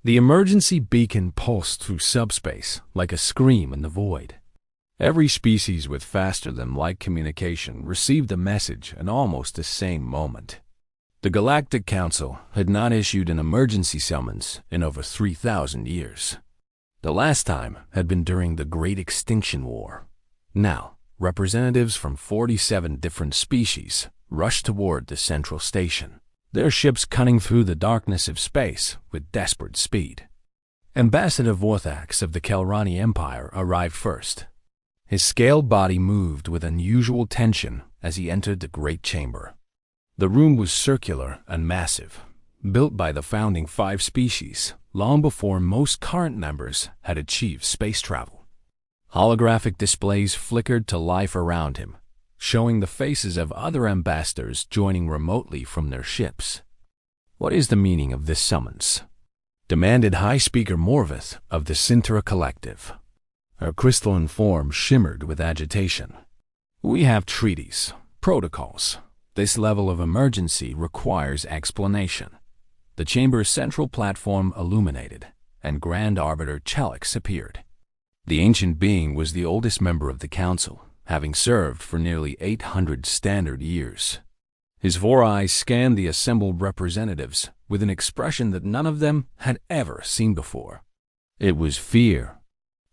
The emergency beacon pulsed through subspace like a scream in the void. Every species with faster-than-light communication received the message in almost the same moment. The Galactic Council had not issued an emergency summons in over 3,000 years. The last time had been during the Great Extinction War. Now, representatives from 47 different species rushed toward the central station, their ships cutting through the darkness of space with desperate speed. Ambassador Vorthax of the Kelrani Empire arrived first. His scaled body moved with unusual tension as he entered the great chamber. The room was circular and massive, built by the founding 5 species long before most current members had achieved space travel. Holographic displays flickered to life around him, showing the faces of other ambassadors joining remotely from their ships. "What is the meaning of this summons?" demanded High Speaker Morvith of the Sintra Collective. Her crystalline form shimmered with agitation. "We have treaties, protocols. This level of emergency requires explanation." The chamber's central platform illuminated, and Grand Arbiter Chelix appeared. The ancient being was the oldest member of the council, having served for nearly 800 standard years. His 4 eyes scanned the assembled representatives with an expression that none of them had ever seen before. It was fear.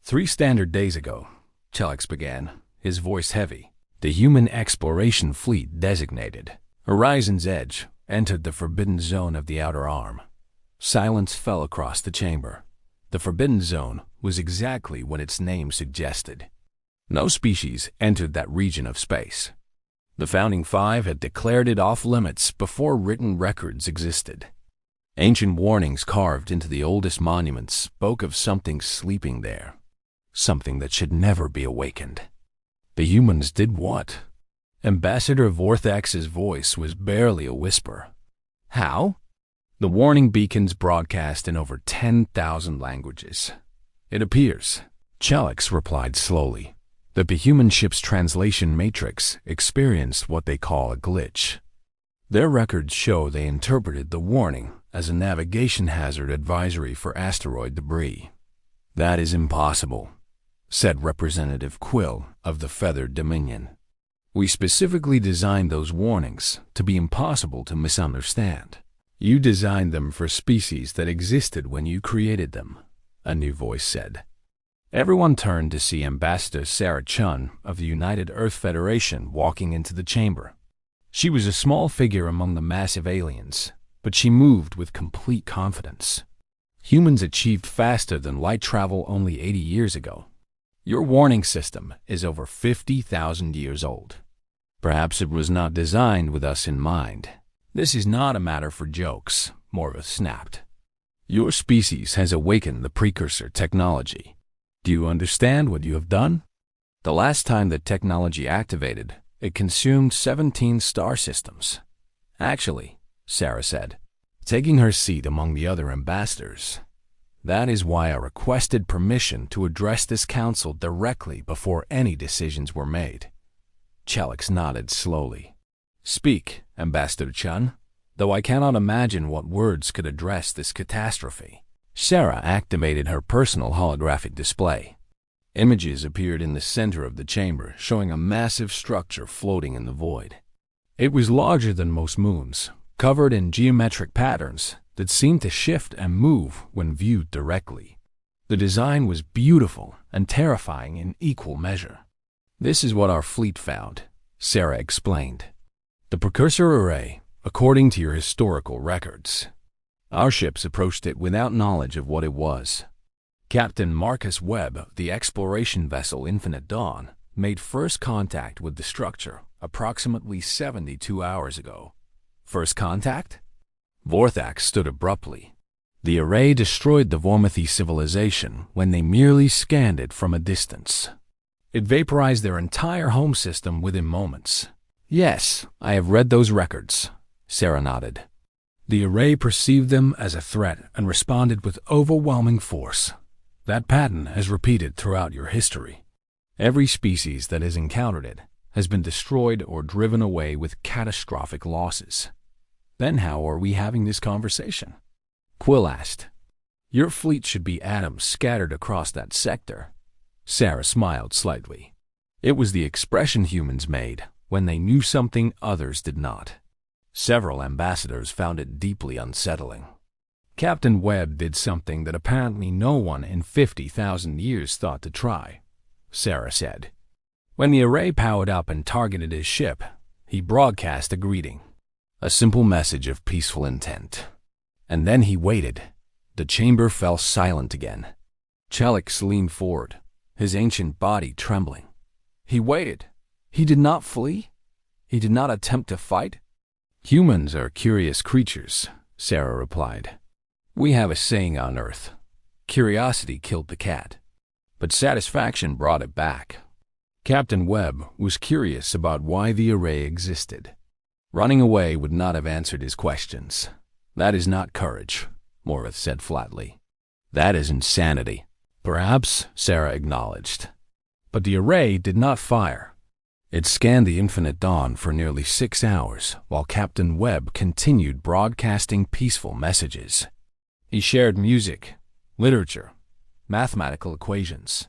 3 standard days ago, Chelix began, his voice heavy, the human exploration fleet designated Horizon's Edge entered the forbidden zone of the Outer Arm. Silence fell across the chamber. The forbidden zone was exactly what its name suggested. No species entered that region of space. The Founding 5 had declared it off-limits before written records existed. Ancient warnings carved into the oldest monuments spoke of something sleeping there, something that should never be awakened. The humans did what? Ambassador Vorthax's voice was barely a whisper. How? The warning beacons broadcast in over 10,000 languages. It appears, Chelix replied slowly, that the human ship's translation matrix experienced what they call a glitch. Their records show they interpreted the warning as a navigation hazard advisory for asteroid debris. That is impossible, said Representative Quill of the Feathered Dominion. We specifically designed those warnings to be impossible to misunderstand. You designed them for species that existed when you created them, a new voice said. Everyone turned to see Ambassador Sarah Chun of the United Earth Federation walking into the chamber. She was a small figure among the massive aliens, but she moved with complete confidence. Humans achieved faster than light travel only 80 years ago. Your warning system is over 50,000 years old. Perhaps it was not designed with us in mind. This is not a matter for jokes, Morvith snapped. Your species has awakened the Precursor technology. Do you understand what you have done? The last time the technology activated, it consumed 17 star systems. Actually, Sarah said, taking her seat among the other ambassadors. That is why I requested permission to address this council directly before any decisions were made. Chelix nodded slowly. Speak, Ambassador Chun, though I cannot imagine what words could address this catastrophe. Sarah activated her personal holographic display. Images appeared in the center of the chamber, showing a massive structure floating in the void. It was larger than most moons, covered in geometric patterns that seemed to shift and move when viewed directly. The design was beautiful and terrifying in equal measure. This is what our fleet found, Sarah explained. The Precursor Array, according to your historical records. Our ships approached it without knowledge of what it was. Captain Marcus Webb of the exploration vessel Infinite Dawn made first contact with the structure approximately 72 hours ago. First contact? Vorthax stood abruptly. The array destroyed the Vormithi civilization when they merely scanned it from a distance. It vaporized their entire home system within moments. Yes, I have read those records, Sarah nodded. The array perceived them as a threat and responded with overwhelming force. That pattern has repeated throughout your history. Every species that has encountered it has been destroyed or driven away with catastrophic losses. Then how are we having this conversation? Quill asked. Your fleet should be atoms scattered across that sector. Sarah smiled slightly. It was the expression humans made when they knew something others did not. Several ambassadors found it deeply unsettling. Captain Webb did something that apparently no one in 50,000 years thought to try, Sarah said. When the array powered up and targeted his ship, he broadcast a greeting, a simple message of peaceful intent. And then he waited. The chamber fell silent again. Chelix leaned forward, his ancient body trembling. He waited. He did not flee. He did not attempt to fight. Humans are curious creatures, Sarah replied. We have a saying on Earth. Curiosity killed the cat, but satisfaction brought it back. Captain Webb was curious about why the array existed. Running away would not have answered his questions. That is not courage, Morith said flatly. That is insanity. Perhaps, Sarah acknowledged. But the array did not fire. It scanned the infinite dawn for nearly 6 hours while Captain Webb continued broadcasting peaceful messages. He shared music, literature, mathematical equations.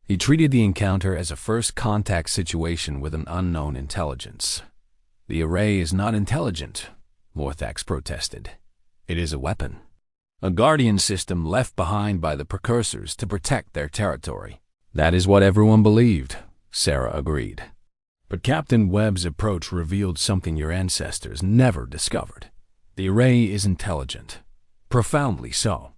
He treated the encounter as a first contact situation with an unknown intelligence. The array is not intelligent, Vorthax protested. It is a weapon. A guardian system left behind by the Precursors to protect their territory. That is what everyone believed, Sarah agreed. But Captain Webb's approach revealed something your ancestors never discovered. The array is intelligent. Profoundly so.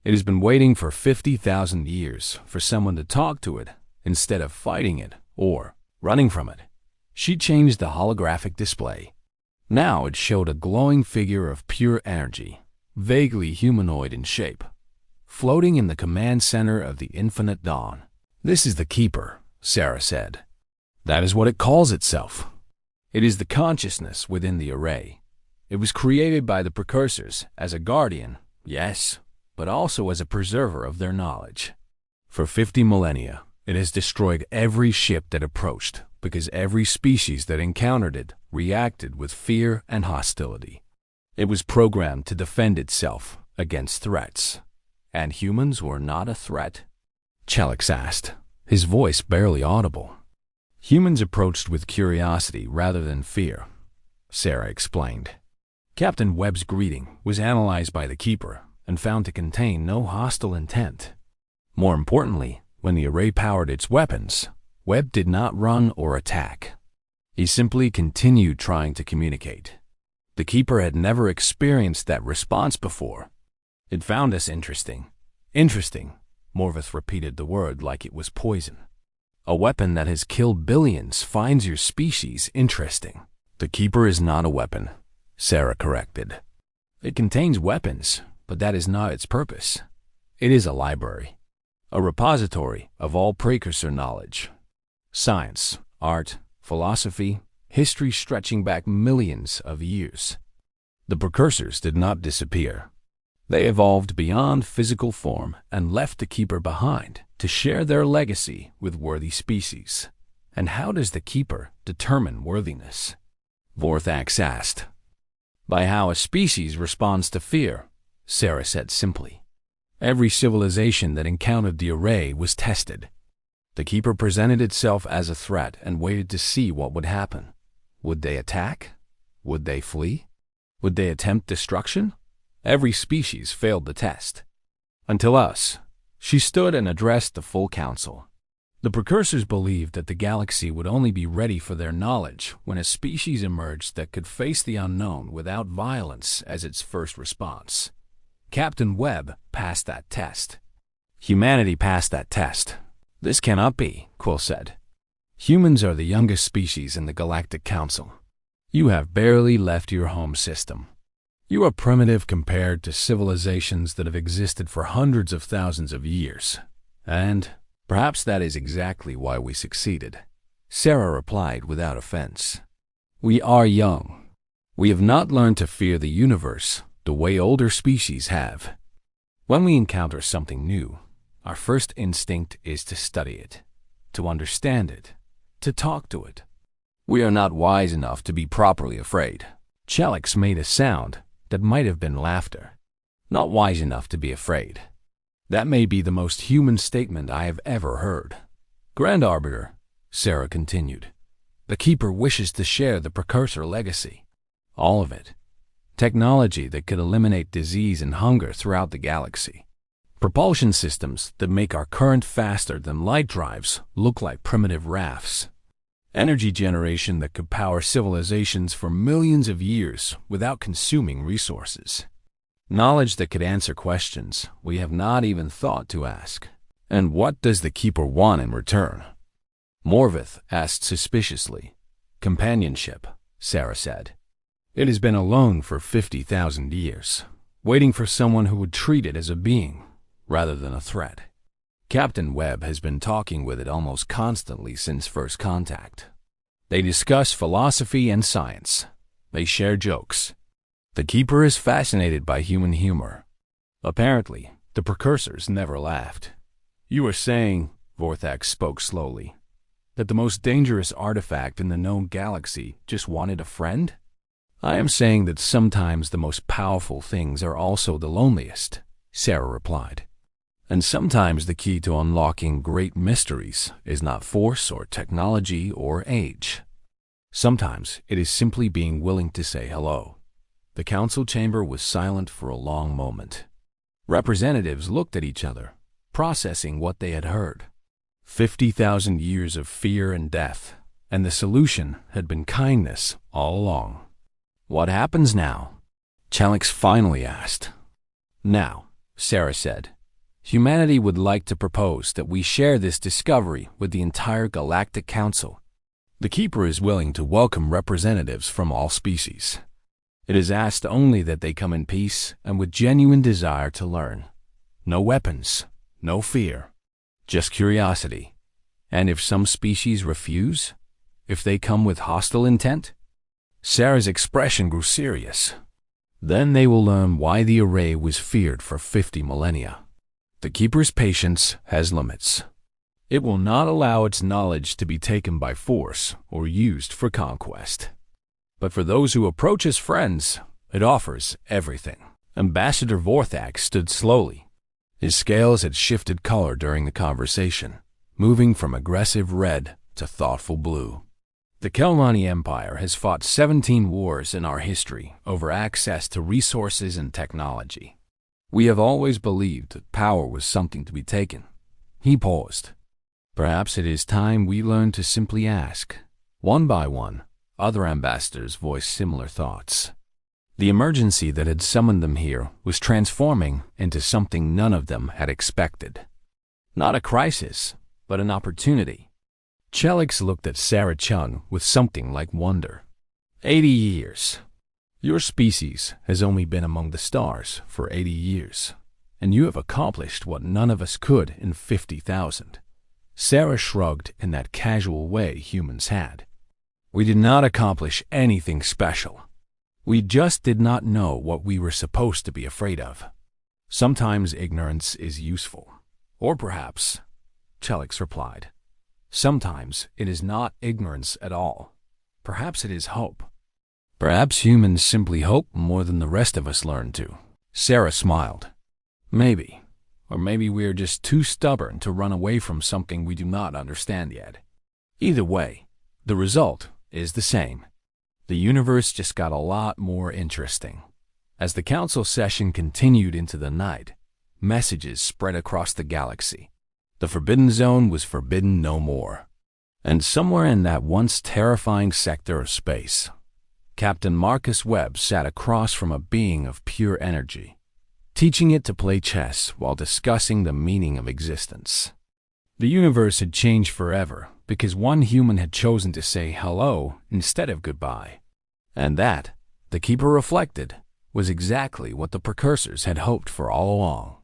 It has been waiting for 50,000 years for someone to talk to it instead of fighting it or running from it. She changed the holographic display. Now it showed a glowing figure of pure energy, vaguely humanoid in shape, floating in the command center of the infinite dawn. This is the Keeper, Sarah said. That is what it calls itself. It is the consciousness within the array. It was created by the Precursors as a guardian, yes, but also as a preserver of their knowledge. For 50 millennia, it has destroyed every ship that approached because every species that encountered it reacted with fear and hostility. It was programmed to defend itself against threats. And humans were not a threat? Chelix asked, his voice barely audible. Humans approached with curiosity rather than fear, Sarah explained. Captain Webb's greeting was analyzed by the Keeper and found to contain no hostile intent. More importantly, when the array powered its weapons, Webb did not run or attack. He simply continued trying to communicate. The Keeper had never experienced that response before. It found us interesting. Interesting, Morvith repeated the word like it was poison. A weapon that has killed billions finds your species interesting. The Keeper is not a weapon, Sarah corrected. It contains weapons, but that is not its purpose. It is a library, a repository of all Precursor knowledge. Science, art, philosophy, history stretching back millions of years. The Precursors did not disappear. They evolved beyond physical form and left the Keeper behind to share their legacy with worthy species. And how does the Keeper determine worthiness? Vorthax asked. By how a species responds to fear, Sarah said simply. Every civilization that encountered the array was tested. The Keeper presented itself as a threat and waited to see what would happen. Would they attack? Would they flee? Would they attempt destruction? Every species failed the test. Until us. She stood and addressed the full council. The Precursors believed that the galaxy would only be ready for their knowledge when a species emerged that could face the unknown without violence as its first response. Captain Webb passed that test. Humanity passed that test. This cannot be, Quill said. Humans are the youngest species in the Galactic Council. You have barely left your home system. You are primitive compared to civilizations that have existed for hundreds of thousands of years. And perhaps that is exactly why we succeeded. Sarah replied without offense. We are young. We have not learned to fear the universe the way older species have. When we encounter something new, our first instinct is to study it, to understand it, to talk to it. We are not wise enough to be properly afraid. Chelix made a sound that might have been laughter. Not wise enough to be afraid. That may be the most human statement I have ever heard. Grand Arbiter, Sarah continued, the Keeper wishes to share the Precursor legacy. All of it. Technology that could eliminate disease and hunger throughout the galaxy. Propulsion systems that make our current faster than light drives look like primitive rafts. Energy generation that could power civilizations for millions of years without consuming resources. Knowledge that could answer questions we have not even thought to ask. And what does the Keeper want in return? Morvith asked suspiciously. Companionship, Sarah said. It has been alone for 50,000 years, waiting for someone who would treat it as a being rather than a threat. Captain Webb has been talking with it almost constantly since first contact. They discuss philosophy and science. They share jokes. The Keeper is fascinated by human humor. Apparently, the Precursors never laughed. You were saying, Vorthax spoke slowly, that the most dangerous artifact in the known galaxy just wanted a friend? I am saying that sometimes the most powerful things are also the loneliest, Sarah replied. And sometimes the key to unlocking great mysteries is not force or technology or age. Sometimes it is simply being willing to say hello. The council chamber was silent for a long moment. Representatives looked at each other, processing what they had heard. 50,000 years of fear and death, and the solution had been kindness all along. What happens now? Chelix finally asked. Now, Sarah said, humanity would like to propose that we share this discovery with the entire Galactic Council. The Keeper is willing to welcome representatives from all species. It is asked only that they come in peace and with genuine desire to learn. No weapons, no fear, just curiosity. And if some species refuse? If they come with hostile intent? Sarah's expression grew serious. Then they will learn why the array was feared for 50 millennia. The Keeper's patience has limits. It will not allow its knowledge to be taken by force or used for conquest. But for those who approach as friends, it offers everything. Ambassador Vorthax stood slowly. His scales had shifted color during the conversation, moving from aggressive red to thoughtful blue. The Kelmani Empire has fought 17 wars in our history over access to resources and technology. We have always believed that power was something to be taken. He paused. Perhaps it is time we learn to simply ask. One by one, other ambassadors voiced similar thoughts. The emergency that had summoned them here was transforming into something none of them had expected. Not a crisis, but an opportunity. Chelix looked at Sarah Chung with something like wonder. 80 years. Your species has only been among the stars for 80 years, and you have accomplished what none of us could in 50,000. Sarah shrugged in that casual way humans had. We did not accomplish anything special. We just did not know what we were supposed to be afraid of. Sometimes ignorance is useful. Or perhaps, Chelix replied, sometimes it is not ignorance at all. Perhaps it is hope. Perhaps humans simply hope more than the rest of us learn to. Sarah smiled. Maybe. Or maybe we are just too stubborn to run away from something we do not understand yet. Either way, the result is the same. The universe just got a lot more interesting. As the council session continued into the night, messages spread across the galaxy. The Forbidden Zone was forbidden no more. And somewhere in that once terrifying sector of space, Captain Marcus Webb sat across from a being of pure energy, teaching it to play chess while discussing the meaning of existence. The universe had changed forever because one human had chosen to say hello instead of goodbye. And that, the Keeper reflected, was exactly what the Precursors had hoped for all along.